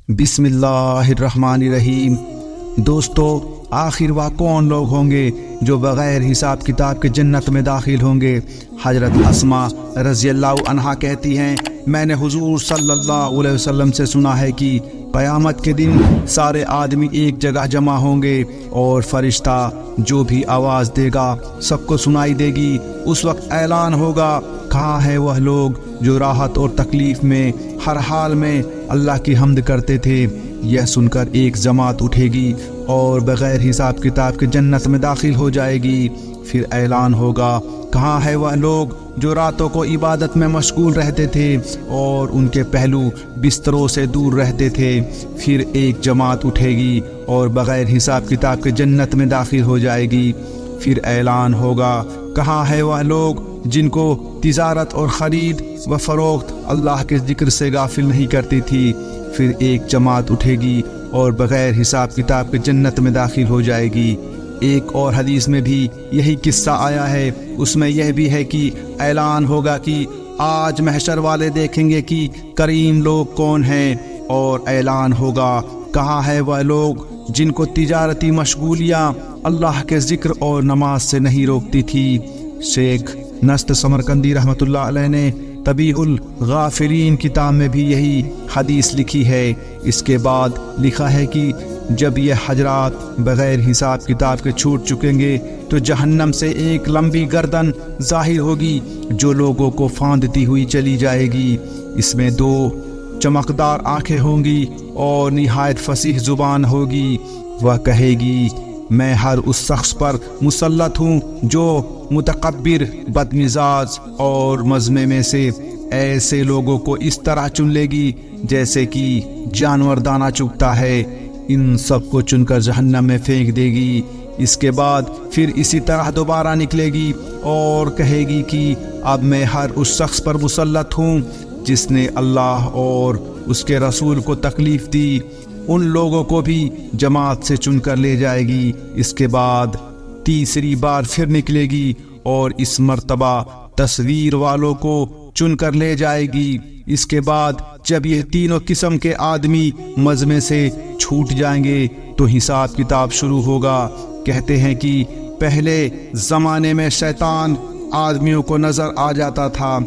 بسم اللہ الرحمن الرحیم۔ دوستو، آخر وہ کون لوگ ہوں گے جو بغیر حساب کتاب کے جنت میں داخل ہوں گے؟ حضرت اسماء رضی اللہ عنہا کہتی ہیں، میں نے حضور صلی اللہ علیہ وسلم سے سنا ہے کہ قیامت کے دن سارے آدمی ایک جگہ جمع ہوں گے اور فرشتہ جو بھی آواز دے گا سب کو سنائی دے گی۔ اس وقت اعلان ہوگا، کہاں ہے وہ لوگ جو راحت اور تکلیف میں ہر حال میں اللہ کی حمد کرتے تھے؟ یہ سن کر ایک جماعت اٹھے گی اور بغیر حساب کتاب کے جنت میں داخل ہو جائے گی۔ پھر اعلان ہوگا، کہاں ہے وہ لوگ جو راتوں کو عبادت میں مشغول رہتے تھے اور ان کے پہلو بستروں سے دور رہتے تھے؟ پھر ایک جماعت اٹھے گی اور بغیر حساب کتاب کے جنت میں داخل ہو جائے گی۔ پھر اعلان ہوگا، کہاں ہے وہ لوگ جن کو تجارت اور خرید و فروخت اللہ کے ذکر سے غافل نہیں کرتی تھی؟ پھر ایک جماعت اٹھے گی اور بغیر حساب کتاب کے جنت میں داخل ہو جائے گی۔ ایک اور حدیث میں بھی یہی قصہ آیا ہے، اس میں یہ بھی ہے کہ اعلان ہوگا کہ آج محشر والے دیکھیں گے کہ کریم لوگ کون ہیں، اور اعلان ہوگا، کہاں ہے وہ لوگ جن کو تجارتی مشغولیاں اللہ کے ذکر اور نماز سے نہیں روکتی تھی؟ شیخ نصر سمرقندی رحمۃ اللہ علیہ نے تبیح الغافلین کتاب میں بھی یہی حدیث لکھی ہے۔ اس کے بعد لکھا ہے کہ جب یہ حضرات بغیر حساب کتاب کے چھوٹ چکیں گے تو جہنم سے ایک لمبی گردن ظاہر ہوگی جو لوگوں کو پھاندتی ہوئی چلی جائے گی۔ اس میں دو چمکدار آنکھیں ہوں گی اور نہایت فصیح زبان ہوگی۔ وہ کہے گی، میں ہر اس شخص پر مسلط ہوں جو متکبر، بدمزاج اور مذمے میں سے ایسے لوگوں کو اس طرح چن لے گی جیسے کہ جانور دانہ چگتا ہے۔ ان سب کو چن کر جہنم میں پھینک دے گی۔ اس کے بعد پھر اسی طرح دوبارہ نکلے گی اور کہے گی کہ اب میں ہر اس شخص پر مسلط ہوں جس نے اللہ اور اس کے رسول کو تکلیف دی۔ ان لوگوں کو بھی جماعت سے چن کر لے جائے گی۔ اس کے بعد تیسری بار پھر نکلے گی اور اس مرتبہ تصویر والوں کو چن کر لے جائے گی۔ اس کے بعد جب یہ تینوں قسم کے آدمی مجمع سے چھوٹ جائیں گے تو حساب کتاب شروع ہوگا۔ کہتے ہیں کہ پہلے زمانے میں شیطان آدمیوں کو نظر آ جاتا تھا۔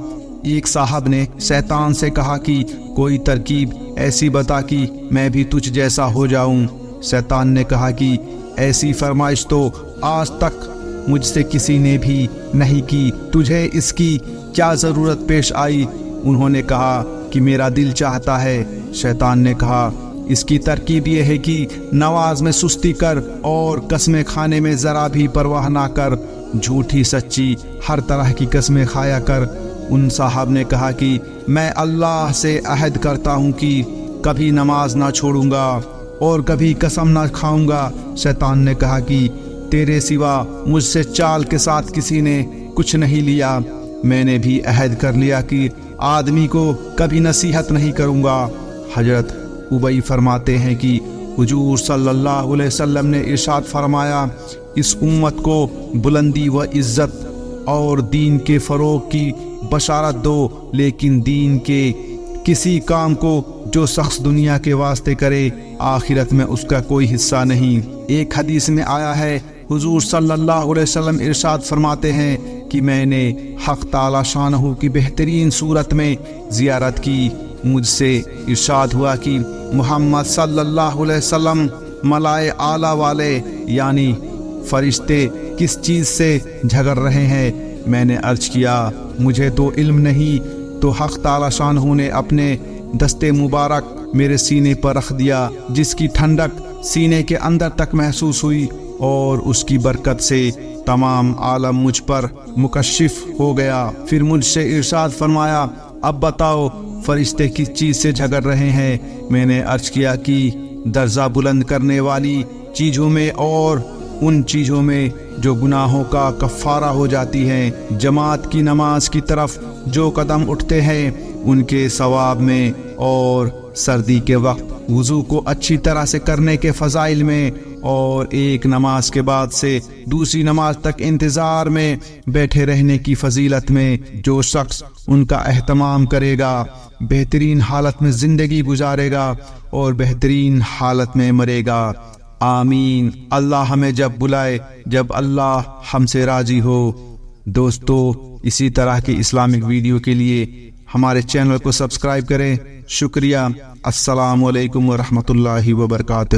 ایک صاحب نے شیطان سے کہا کہ کوئی ترکیب ایسی بتا کہ میں بھی تجھ جیسا ہو جاؤں۔ شیطان نے کہا کہ ایسی فرمائش تو آج تک مجھ سے کسی نے بھی نہیں کی، تجھے اس کی کیا ضرورت پیش آئی؟ انہوں نے کہا کہ میرا دل چاہتا ہے۔ شیطان نے کہا، اس کی ترکیب یہ ہے کہ نماز میں سستی کر اور قسمیں کھانے میں ذرا بھی پرواہ نہ کر، جھوٹی سچی ہر طرح کی قسمیں کھایا کر۔ ان صاحب نے کہا کہ میں اللہ سے عہد کرتا ہوں کہ کبھی نماز نہ چھوڑوں گا اور کبھی قسم نہ کھاؤں گا۔ شیطان نے کہا کہ تیرے سوا مجھ سے چال کے ساتھ کسی نے کچھ نہیں لیا، میں نے بھی عہد کر لیا کہ آدمی کو کبھی نصیحت نہیں کروں گا۔ حضرت ابی فرماتے ہیں کہ حضور صلی اللہ علیہ وسلم نے ارشاد فرمایا، اس امت کو بلندی و عزت اور دین کے فروغ کی بشارت دو، لیکن دین کے کسی کام کو جو شخص دنیا کے واسطے کرے آخرت میں اس کا کوئی حصہ نہیں۔ ایک حدیث میں آیا ہے، حضور صلی اللہ علیہ وسلم ارشاد فرماتے ہیں کہ میں نے حق تعالی شانہ کی بہترین صورت میں زیارت کی۔ مجھ سے ارشاد ہوا کہ محمد صلی اللہ علیہ وسلم ملائے اعلیٰ والے یعنی فرشتے کس چیز سے جھگڑ رہے ہیں؟ میں نے عرض کیا، مجھے تو علم نہیں۔ تو حق تعالی شانہ نے اپنے دست مبارک میرے سینے پر رکھ دیا، جس کی ٹھنڈک سینے کے اندر تک محسوس ہوئی، اور اس کی برکت سے تمام عالم مجھ پر مکشف ہو گیا۔ پھر مجھ سے ارشاد فرمایا، اب بتاؤ فرشتے کس چیز سے جھگڑ رہے ہیں؟ میں نے عرض کیا کہ درجہ بلند کرنے والی چیزوں میں اور ان چیزوں میں جو گناہوں کا کفارہ ہو جاتی ہیں۔ جماعت کی نماز کی طرف جو قدم اٹھتے ہیں ان کے ثواب میں، اور سردی کے وقت وضو کو اچھی طرح سے کرنے کے فضائل میں، اور ایک نماز کے بعد سے دوسری نماز تک انتظار میں بیٹھے رہنے کی فضیلت میں جو شخص ان کا اہتمام کرے گا بہترین حالت میں زندگی گزارے گا اور بہترین حالت میں مرے گا۔ آمین۔ اللہ ہمیں جب بلائے جب اللہ ہم سے راضی ہو۔ دوستو، اسی طرح کے اسلامک ویڈیو کے لیے ہمارے چینل کو سبسکرائب کریں۔ شکریہ۔ السلام علیکم ورحمۃ اللہ وبرکاتہ۔